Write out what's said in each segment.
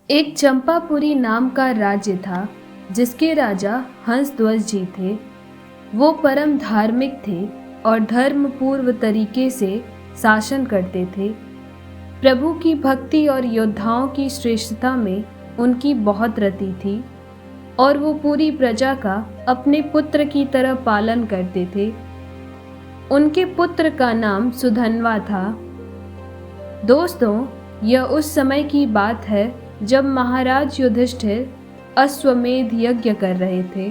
एक चंपापुरी नाम का राज्य था जिसके राजा हंसध्वज जी थे। वो परम धार्मिक थे और धर्मपूर्व तरीके से शासन करते थे। प्रभु की भक्ति और योद्धाओं की श्रेष्ठता में उनकी बहुत रति थी और वो पूरी प्रजा का अपने पुत्र की तरह पालन करते थे। उनके पुत्र का नाम सुधन्वा था। दोस्तों, यह उस समय की बात है जब महाराज युधिष्ठिर अश्वमेध यज्ञ कर रहे थे।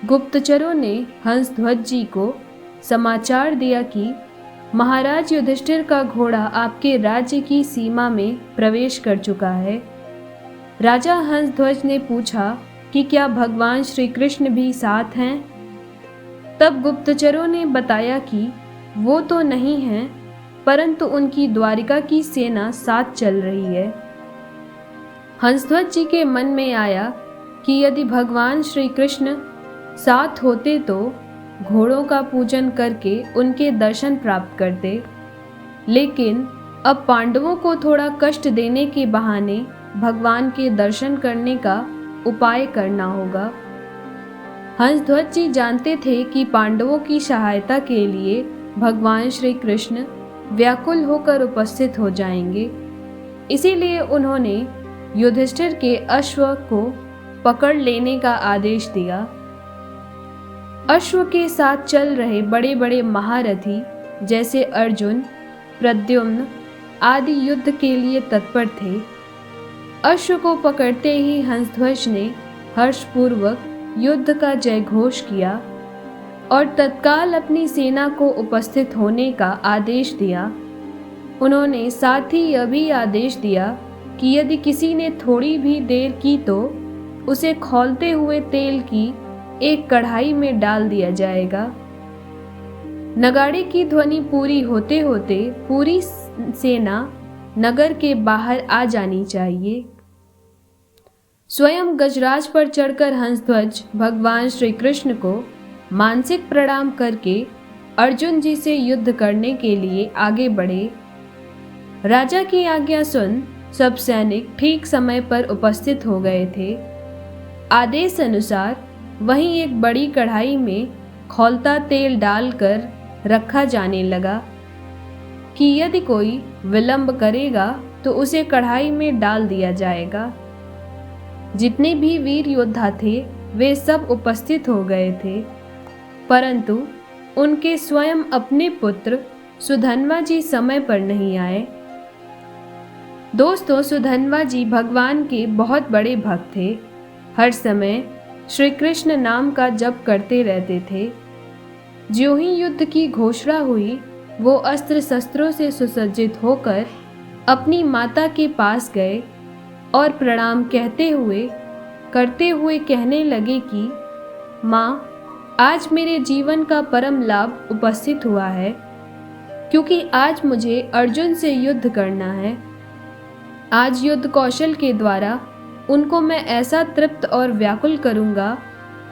गुप्तचरों ने हंसध्वज जी को समाचार दिया कि महाराज युधिष्ठिर का घोड़ा आपके राज्य की सीमा में प्रवेश कर चुका है। राजा हंसध्वज ने पूछा कि क्या भगवान श्री कृष्ण भी साथ हैं? तब गुप्तचरों ने बताया कि वो तो नहीं हैं, परंतु उनकी द्वारिका की सेना साथ चल रही है। हंसध्वज जी के मन में आया कि यदि भगवान श्री कृष्ण साथ होते तो घोड़ों का पूजन करके उनके दर्शन प्राप्त करते, लेकिन अब पांडवों को थोड़ा कष्ट देने के बहाने भगवान के दर्शन करने का उपाय करना होगा। हंसध्वज जी जानते थे कि पांडवों की सहायता के लिए भगवान श्री कृष्ण व्याकुल होकर उपस्थित हो जाएंगे। इसीलिए उन्होंने युधिष्ठिर के अश्व को पकड़ लेने का आदेश दिया। अश्व के साथ चल रहे बड़े बड़े महारथी जैसे अर्जुन, प्रद्युम्न आदि युद्ध के लिए तत्पर थे। अश्व को पकड़ते ही हंसध्वज ने हर्षपूर्वक युद्ध का जयघोष किया और तत्काल अपनी सेना को उपस्थित होने का आदेश दिया। उन्होंने साथ ही यह भी आदेश दिया कि यदि किसी ने थोड़ी भी देर की तो उसे खौलते हुए तेल की एक कढ़ाई में डाल दिया जाएगा। नगाड़े की ध्वनि पूरी होते होते पूरी सेना नगर के बाहर आ जानी चाहिए। स्वयं गजराज पर चढ़कर हंसध्वज भगवान श्री कृष्ण को मानसिक प्रणाम करके अर्जुन जी से युद्ध करने के लिए आगे बढ़े। राजा की आज्ञा सुन सब सैनिक ठीक समय पर उपस्थित हो गए थे। आदेश अनुसार वहीं एक बड़ी कढ़ाई में खौलता तेल डालकर रखा जाने लगा कि यदि कोई विलंब करेगा तो उसे कढ़ाई में डाल दिया जाएगा। जितने भी वीर योद्धा थे वे सब उपस्थित हो गए थे, परंतु उनके स्वयं अपने पुत्र सुधन्वा जी समय पर नहीं आए। दोस्तों, सुधन्वा जी भगवान के बहुत बड़े भक्त थे। हर समय श्री कृष्ण नाम का जप करते रहते थे। ज्यों ही युद्ध की घोषणा हुई, वो अस्त्र शस्त्रों से सुसज्जित होकर अपनी माता के पास गए और प्रणाम करते हुए कहने लगे कि माँ, आज मेरे जीवन का परम लाभ उपस्थित हुआ है, क्योंकि आज मुझे अर्जुन से युद्ध करना है। आज युद्ध कौशल के द्वारा उनको मैं ऐसा तृप्त और व्याकुल करूँगा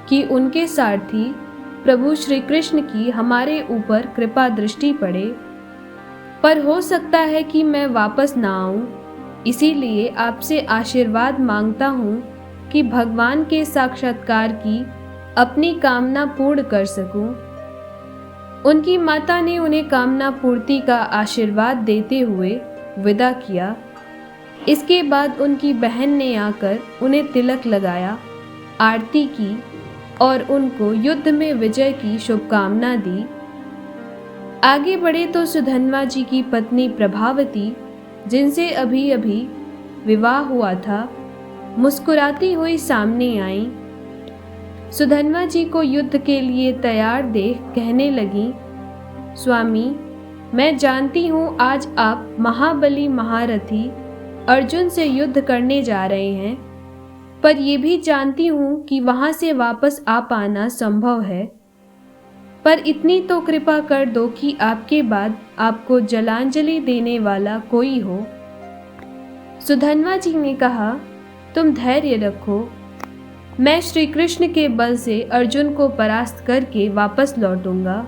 कि उनके सारथी प्रभु श्री कृष्ण की हमारे ऊपर कृपा दृष्टि पड़े। पर हो सकता है कि मैं वापस ना आऊँ, इसीलिए आपसे आशीर्वाद मांगता हूँ कि भगवान के साक्षात्कार की अपनी कामना पूर्ण कर सकूं। उनकी माता ने उन्हें कामना पूर्ति का आशीर्वाद देते हुए विदा किया। इसके बाद उनकी बहन ने आकर उन्हें तिलक लगाया, आरती की और उनको युद्ध में विजय की शुभकामना दी। आगे बढ़े तो सुधन्वा जी की पत्नी प्रभावती, जिनसे अभी अभी विवाह हुआ था, मुस्कुराती हुई सामने आई। सुधन्वा जी को युद्ध के लिए तैयार देख कहने लगी, स्वामी, मैं जानती हूँ आज आप महाबली महारथी अर्जुन से युद्ध करने जा रहे हैं, पर यह भी जानती हूँ कि वहाँ से वापस आ पाना संभव है। पर इतनी तो कृपा कर दो कि आपके बाद आपको जलांजलि देने वाला कोई हो। सुधन्वा जी ने कहा, तुम धैर्य रखो, मैं श्री कृष्ण के बल से अर्जुन को परास्त करके वापस लौटूंगा।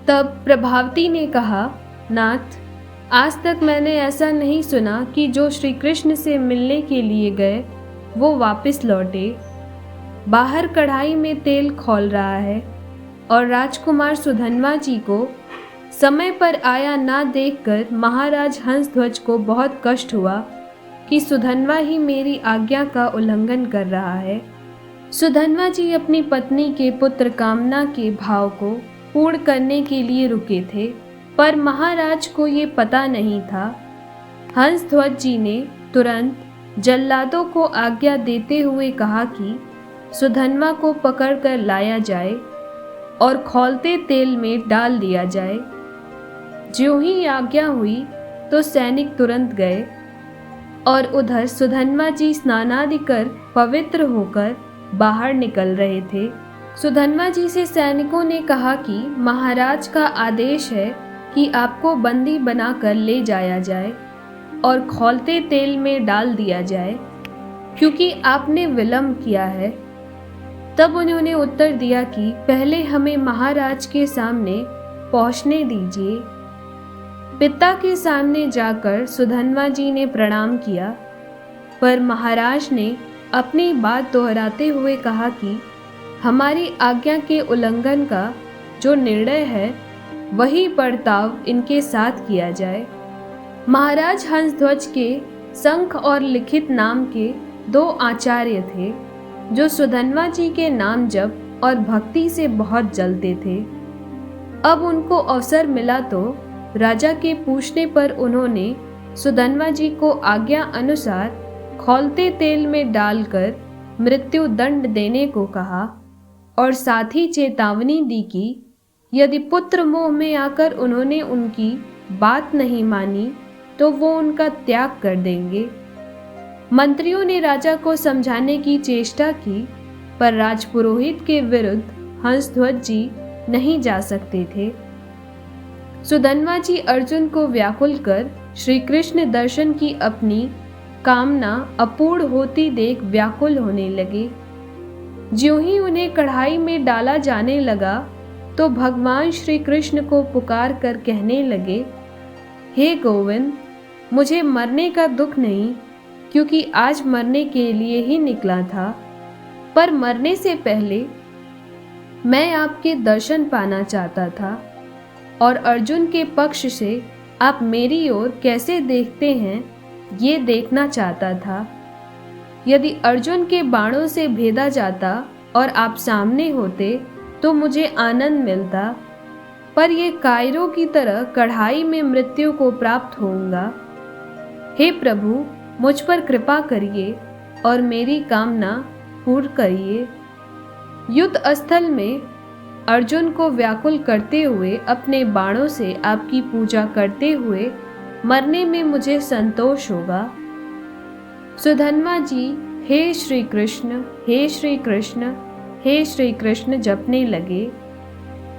तब प्रभावती ने कहा, नाथ, आज तक मैंने ऐसा नहीं सुना कि जो श्री कृष्ण से मिलने के लिए गए वो वापस लौटे। बाहर कढ़ाई में तेल खौल रहा है और राजकुमार सुधन्वा जी को समय पर आया ना देखकर महाराज हंसध्वज को बहुत कष्ट हुआ कि सुधन्वा ही मेरी आज्ञा का उल्लंघन कर रहा है। सुधन्वा जी अपनी पत्नी के पुत्र कामना के भाव को पूर्ण करने के लिए रुके थे, पर महाराज को ये पता नहीं था। हंसध्वज जी ने तुरंत जल्लादों को आज्ञा देते हुए कहा कि सुधन्वा को पकड़कर लाया जाए और खौलते तेल में डाल दिया जाए। ज्यों ही आज्ञा हुई तो सैनिक तुरंत गए और उधर सुधन्वा जी स्नानादि कर पवित्र होकर बाहर निकल रहे थे। सुधन्वा जी से सैनिकों ने कहा कि महाराज का आदेश है कि आपको बंदी बनाकर ले जाया जाए और खौलते तेल में डाल दिया जाए, क्योंकि आपने विलंब किया है। तब उन्होंने उत्तर दिया कि पहले हमें महाराज के सामने पहुंचने दीजिए। पिता के सामने जाकर सुधन्वा जी ने प्रणाम किया, पर महाराज ने अपनी बात दोहराते हुए कहा कि हमारी आज्ञा के उल्लंघन का जो निर्णय है वही बर्ताव इनके साथ किया जाए। महाराज हंसध्वज के शंख और लिखित नाम के 2 आचार्य थे जो सुधन्वा जी के नाम जप और भक्ति से बहुत जलते थे। अब उनको अवसर मिला तो राजा के पूछने पर उन्होंने सुधन्वा जी को आज्ञा अनुसार खौलते तेल में डालकर मृत्यु दंड देने को कहा और साथ ही चेतावनी दी कि यदि पुत्र मोह में आकर उन्होंने उनकी बात नहीं मानी तो वो उनका त्याग कर देंगे। मंत्रियों ने राजा को समझाने की चेष्टा की, पर राजपुरोहित के विरुद्ध हंसध्वज जी नहीं जा सकते थे। सुधन्वा जी अर्जुन को व्याकुल कर श्री कृष्ण दर्शन की अपनी कामना अपूर्ण होती देख व्याकुल होने लगे। ज्यों ही उन्हें कढ़ाई में डाला जाने लगा तो भगवान श्री कृष्ण को पुकार कर कहने लगे, हे गोविंद, मुझे मरने का दुख नहीं, क्योंकि आज मरने के लिए ही निकला था, पर मरने से पहले मैं आपके दर्शन पाना चाहता था और अर्जुन के पक्ष से आप मेरी ओर कैसे देखते हैं ये देखना चाहता था। यदि अर्जुन के बाणों से भेदा जाता और आप सामने होते तो मुझे आनंद मिलता, पर ये कायरों की तरह कढ़ाई में मृत्यु को प्राप्त होऊंगा। हे प्रभु, मुझ पर कृपा करिए और मेरी कामना पूर्ण करिए। युद्ध स्थल में अर्जुन को व्याकुल करते हुए अपने बाणों से आपकी पूजा करते हुए मरने में मुझे संतोष होगा। सुधन्वा जी हे श्री कृष्ण, हे श्री कृष्ण, हे श्री कृष्ण जपने लगे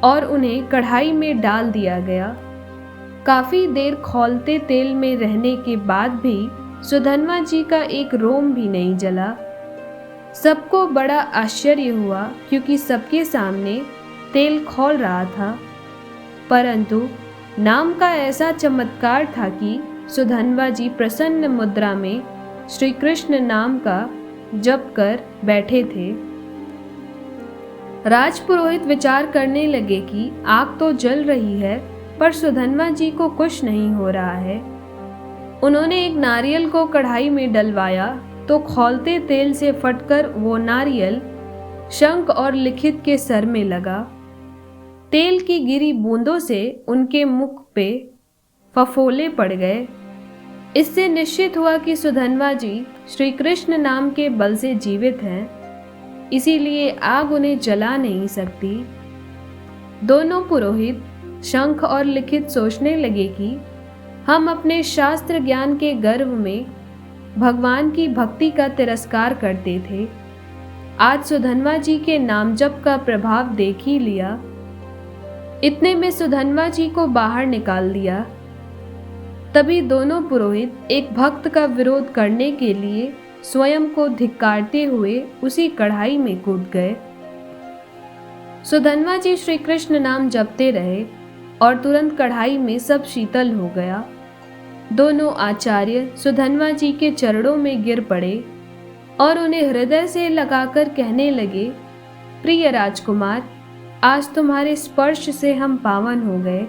और उन्हें कढ़ाई में डाल दिया गया। काफी देर खौलते तेल में रहने के बाद भी सुधन्वा जी का एक रोम भी नहीं जला। सबको बड़ा आश्चर्य हुआ, क्योंकि सबके सामने तेल खौल रहा था, परंतु नाम का ऐसा चमत्कार था कि सुधन्वा जी प्रसन्न मुद्रा में श्री कृष्ण नाम का जप कर बैठे थे। राजपुरोहित विचार करने लगे कि आग तो जल रही है, पर सुधन्वा जी को कुछ नहीं हो रहा है। उन्होंने एक नारियल को कढ़ाई में डलवाया तो खौलते तेल से फटकर वो नारियल शंख और लिखित के सर में लगा। तेल की गिरी बूंदों से उनके मुख पे फफोले पड़ गए। इससे निश्चित हुआ कि सुधन्वा जी श्री कृष्ण नाम के बल से जीवित हैं, इसीलिए आग उन्हें जला नहीं सकती। दोनों पुरोहित शंख और लिखित सोचने लगे कि हम अपने शास्त्र ज्ञान के गर्व में भगवान की भक्ति का तिरस्कार करते थे। आज सुधन्वा जी के नाम जप का प्रभाव देख ही लिया। इतने में सुधन्वा जी को बाहर निकाल दिया। तभी दोनों पुरोहित एक भक्त का विरोध करने के लिए स्वयं को धिक्कारते हुए उसी कढ़ाई में कूद गए। सुधन्वा जी श्री कृष्ण नाम जपते रहे और तुरंत कढ़ाई में सब शीतल हो गया। दोनों आचार्य सुधन्वा जी के चरणों में गिर पड़े और उन्हें हृदय से लगाकर कहने लगे, प्रिय राजकुमार, आज तुम्हारे स्पर्श से हम पावन हो गए।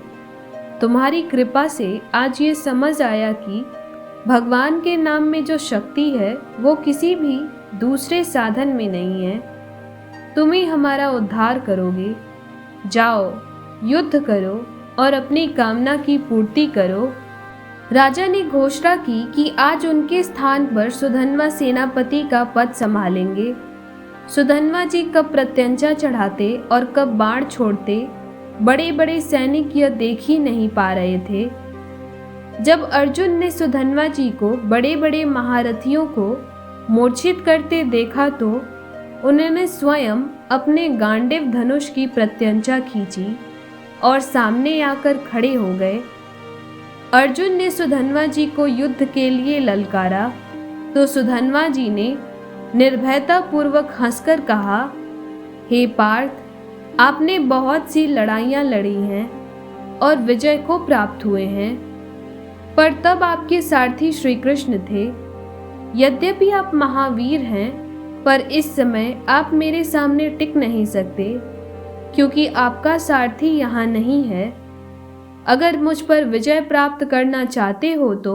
तुम्हारी कृपा से आज ये समझ आया कि भगवान के नाम में जो शक्ति है वो किसी भी दूसरे साधन में नहीं है। तुम ही हमारा उद्धार करोगे। जाओ, युद्ध करो और अपनी कामना की पूर्ति करो। राजा ने घोषणा की कि आज उनके स्थान पर सुधन्वा सेनापति का पद संभालेंगे। सुधन्वा जी कब प्रत्यंचा चढ़ाते और कब बाण छोड़ते, बड़े बड़े सैनिक यह देख ही नहीं पा रहे थे। जब अर्जुन ने सुधन्वा जी को बड़े बड़े महारथियों को मूर्छित करते देखा तो उन्होंने स्वयं अपने गांडीव धनुष की प्रत्यंचा खींची और सामने आकर खड़े हो गए। अर्जुन ने सुधन्वा जी को युद्ध के लिए ललकारा तो सुधन्वा जी ने निर्भयता पूर्वक हंसकर कहा, हे पार्थ, आपने बहुत सी लड़ाइयाँ लड़ी हैं और विजय को प्राप्त हुए हैं, पर तब आपके सारथी श्री कृष्ण थे। यद्यपि आप महावीर हैं, पर इस समय आप मेरे सामने टिक नहीं सकते, क्योंकि आपका सारथी यहाँ नहीं है। अगर मुझ पर विजय प्राप्त करना चाहते हो तो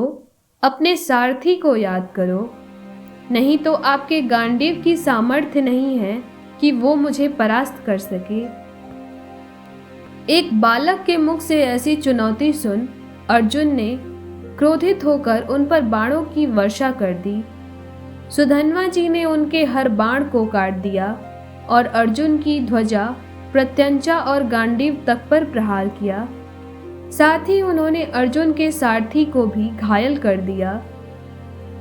अपने सारथी को याद करो, नहीं तो आपके गांडीव की सामर्थ्य नहीं है कि वो मुझे परास्त कर सके। एक बालक के मुख से ऐसी चुनौती सुन अर्जुन ने क्रोधित होकर उन पर बाणों की वर्षा कर दी। सुधन्वा जी ने उनके हर बाण को काट दिया और अर्जुन की ध्वजा, प्रत्यंचा और गांडीव तक पर प्रहार किया। साथ ही उन्होंने अर्जुन के सारथी को भी घायल कर दिया।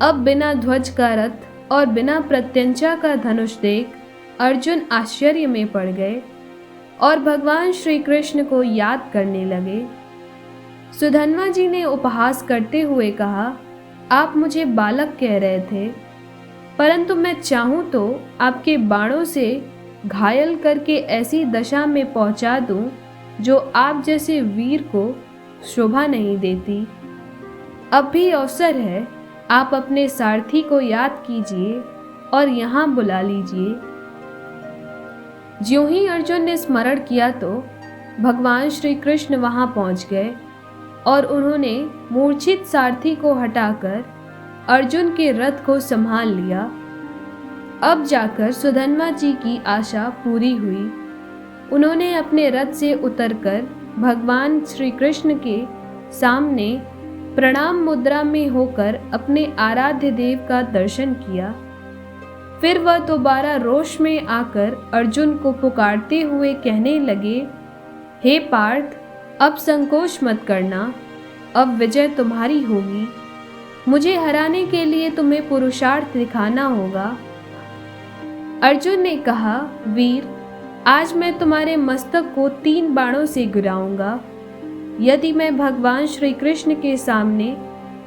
अब बिना ध्वज का रथ और बिना प्रत्यंचा का धनुष देख अर्जुन आश्चर्य में पड़ गए और भगवान श्री कृष्ण को याद करने लगे। सुधन्वा जी ने उपहास करते हुए कहा, आप मुझे बालक कह रहे थे, परंतु मैं चाहूँ तो आपके बाणों से घायल करके ऐसी दशा में पहुँचा दूँ जो आप जैसे वीर को शोभा नहीं देती। अब भी अवसर है, आप अपने सारथी को याद कीजिए और यहाँ बुला लीजिए। ज्यों ही अर्जुन ने स्मरण किया तो भगवान श्री कृष्ण वहाँ पहुँच गए और उन्होंने मूर्छित सारथी को हटाकर अर्जुन के रथ को संभाल लिया। अब जाकर सुधन्वा जी की आशा पूरी हुई। उन्होंने अपने रथ से उतरकर भगवान श्री कृष्ण के सामने प्रणाम मुद्रा में होकर अपने आराध्य देव का दर्शन किया। फिर वह दोबारा रोष में आकर अर्जुन को पुकारते हुए कहने लगे, हे पार्थ, अब संकोच मत करना, अब विजय तुम्हारी होगी। मुझे हराने के लिए तुम्हें पुरुषार्थ दिखाना होगा। अर्जुन ने कहा, वीर, आज मैं तुम्हारे मस्तक को 3 बाणों से गिराऊंगा। यदि मैं भगवान श्री कृष्ण के सामने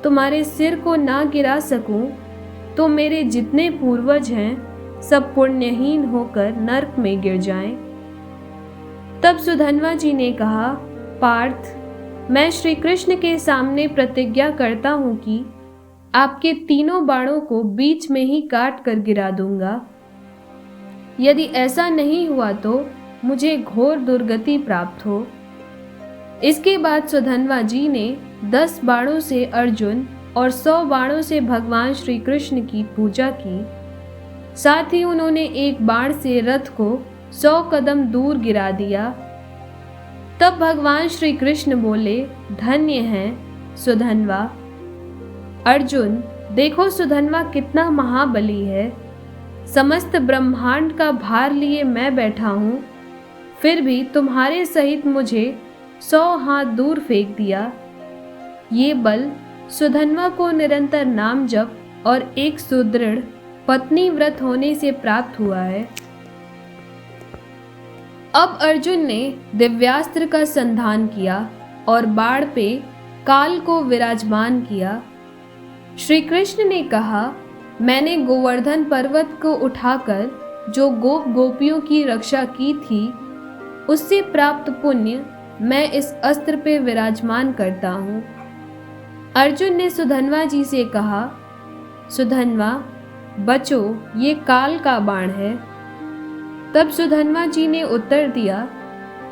तुम्हारे सिर को ना गिरा सकूं, तो मेरे जितने पूर्वज हैं सब पुण्यहीन होकर नरक में गिर जाएं। तब सुधन्वा जी ने कहा, पार्थ, मैं श्री कृष्ण के सामने प्रतिज्ञा करता हूँ कि आपके 3 बाणों को बीच में ही काट कर गिरा दूंगा। यदि ऐसा नहीं हुआ तो मुझे घोर दुर्गति प्राप्त हो। इसके बाद सुधन्वा जी ने 10 बाणों से अर्जुन और 100 बाणों से भगवान श्री कृष्ण की पूजा की। साथ ही उन्होंने एक बाण से रथ को 100 कदम दूर गिरा दिया। तब भगवान श्री कृष्ण बोले, धन्य है सुधन्वा। अर्जुन, देखो सुधन्वा कितना महाबली है। समस्त ब्रह्मांड का भार लिए मैं बैठा हूँ, फिर भी तुम्हारे सहित मुझे 100 हाथ दूर फेंक दिया। ये बल सुधन्वा को निरंतर नाम जप और एक सुदृढ़ पत्नी व्रत होने से प्राप्त हुआ है। अब अर्जुन ने दिव्यास्त्र का संधान किया और बाण पे काल को विराजमान किया। श्री कृष्ण ने कहा, मैंने गोवर्धन पर्वत को उठाकर जो गोप गोपियों की रक्षा की थी, उससे प्राप्त पुण्य मैं इस अस्त्र पे विराजमान करता हूँ। अर्जुन ने सुधन्वा जी से कहा, सुधन्वा बचो, ये काल का बाण है। तब सुधन्वा जी ने उत्तर दिया,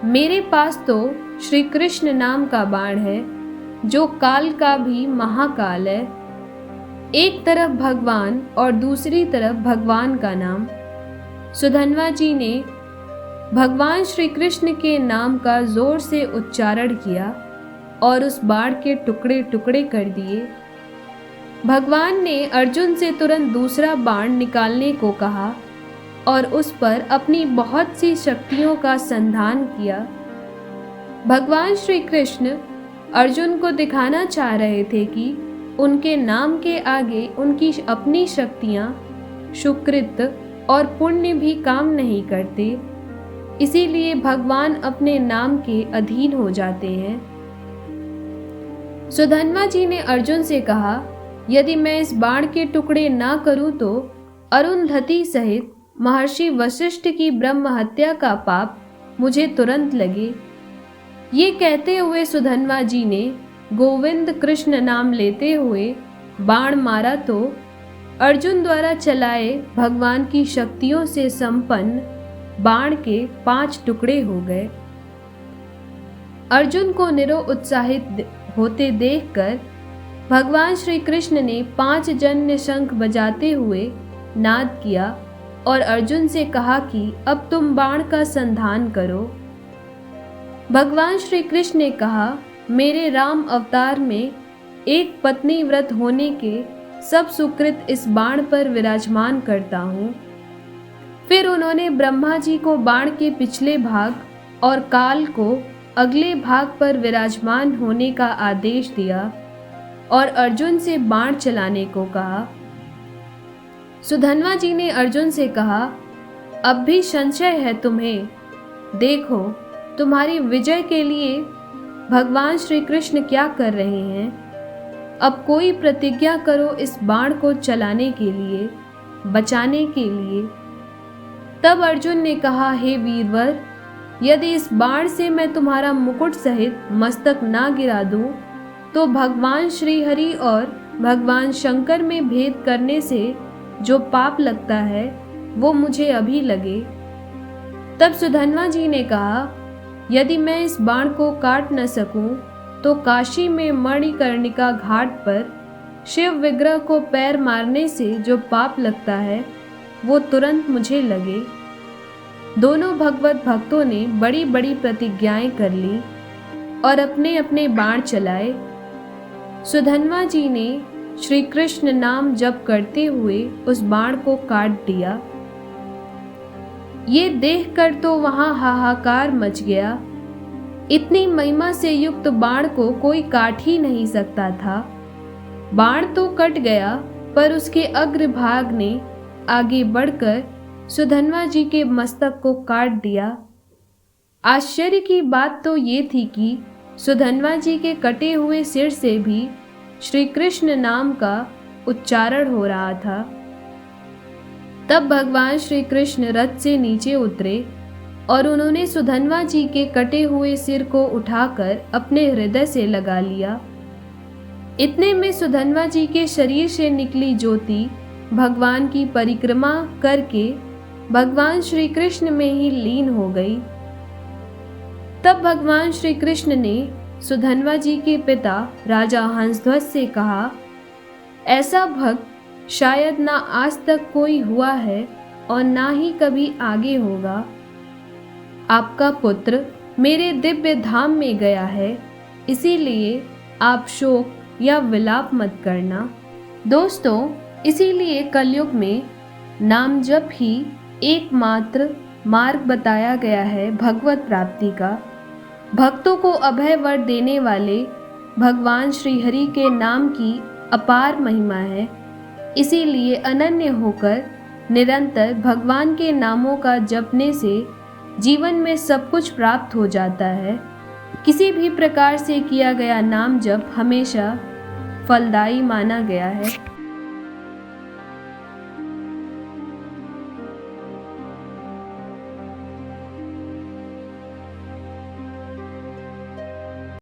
मेरे पास तो श्री कृष्ण नाम का बाण है, जो काल का भी महाकाल है। एक तरफ भगवान और दूसरी तरफ भगवान का नाम। सुधन्वा जी ने भगवान श्री कृष्ण के नाम का जोर से उच्चारण किया और उस बाण के टुकड़े टुकड़े कर दिए। भगवान ने अर्जुन से तुरंत दूसरा बाण निकालने को कहा और उस पर अपनी बहुत सी शक्तियों का संधान किया। भगवान श्री कृष्ण अर्जुन को दिखाना चाह रहे थे कि उनके नाम के आगे उनकी अपनी शक्तियाँ, सुकृत और पुण्य भी काम नहीं करते, इसीलिए भगवान अपने नाम के अधीन हो जाते हैं। सुधन्वा जी ने अर्जुन से कहा, यदि मैं इस बाण के टुकड़े ना करूं तो अरुंधति सहित महर्षि वशिष्ठ की ब्रह्म हत्या का पाप मुझे तुरंत लगे। ये कहते हुए सुधन्वा जी ने गोविंद कृष्ण नाम लेते हुए बाण मारा तो अर्जुन द्वारा चलाए भगवान की शक्तियों से संपन्न बाण के 5 टुकड़े हो गए। अर्जुन को निरुत्साहित होते देखकर भगवान श्री कृष्ण ने 5 जन्य शंख बजाते हुए नाद किया और अर्जुन से कहा कि अब तुम बाण का संधान करो। भगवान श्री कृष्ण ने कहा, मेरे राम अवतार में एक पत्नी व्रत होने के सब सुकृत इस बाण पर विराजमान करता हूँ। फिर उन्होंने ब्रह्मा जी को बाण के पिछले भाग और काल को अगले भाग पर विराजमान होने का आदेश दिया और अर्जुन से बाण चलाने को कहा। सुधन्वा जी ने अर्जुन से कहा, अब भी संशय है तुम्हें? देखो, तुम्हारी विजय के लिए भगवान श्री कृष्ण क्या कर रहे हैं। अब कोई प्रतिज्ञा करो इस बाण को चलाने के लिए, बचाने के लिए। तब अर्जुन ने कहा, हे वीरवर, यदि इस बाण से मैं तुम्हारा मुकुट सहित मस्तक ना गिरा दूं, तो भगवान श्री हरि और भगवान शंकर में भेद करने से जो पाप लगता है वो मुझे अभी लगे। तब सुधन्वा जी ने कहा, यदि मैं इस बाण को काट न सकूं, तो काशी में मणिकर्णिका घाट पर शिव विग्रह को पैर मारने से जो पाप लगता है वो तुरंत मुझे लगे। दोनों भगवत भक्तों ने बड़ी बड़ी प्रतिज्ञाएं कर ली और अपने अपने बाण चलाए। सुधन्वा जी ने श्री कृष्ण नाम जप करते हुए उस बाण को काट दिया। ये देखकर तो वहां हाहाकार मच गया। इतनी महिमा से युक्त बाण को कोई काट ही नहीं सकता था। बाण तो कट गया, पर उसके अग्रभाग ने आगे बढ़कर सुधन्वा जी के मस्तक को काट दिया। आश्चर्य की बात तो ये थी कि सुधन्वा जी के कटे हुए सिर से भी श्री कृष्ण नाम का उच्चारण हो रहा था। तब भगवान श्री कृष्ण रथ से नीचे उतरे और उन्होंने सुधन्वा जी के कटे हुए सिर को उठाकर अपने हृदय से लगा लिया। इतने में सुधन्वा जी के शरीर से निकली ज्योति भगवान की परिक्रमा करके भगवान श्री कृष्ण में ही लीन हो गई। तब भगवान श्री कृष्ण ने सुधन्वा जी के पिता राजा हंसध्वज से कहा, ऐसा भक्त शायद ना आज तक कोई हुआ है और ना ही कभी आगे होगा। आपका पुत्र मेरे दिव्य धाम में गया है, इसीलिए आप शोक या विलाप मत करना। दोस्तों, इसीलिए कलयुग में नाम जप ही एकमात्र मार्ग बताया गया है भगवत प्राप्ति का। भक्तों को अभय वर देने वाले भगवान श्री हरि के नाम की अपार महिमा है। इसीलिए अनन्य होकर निरंतर भगवान के नामों का जपने से जीवन में सब कुछ प्राप्त हो जाता है। किसी भी प्रकार से किया गया नाम जप हमेशा फलदायी माना गया है।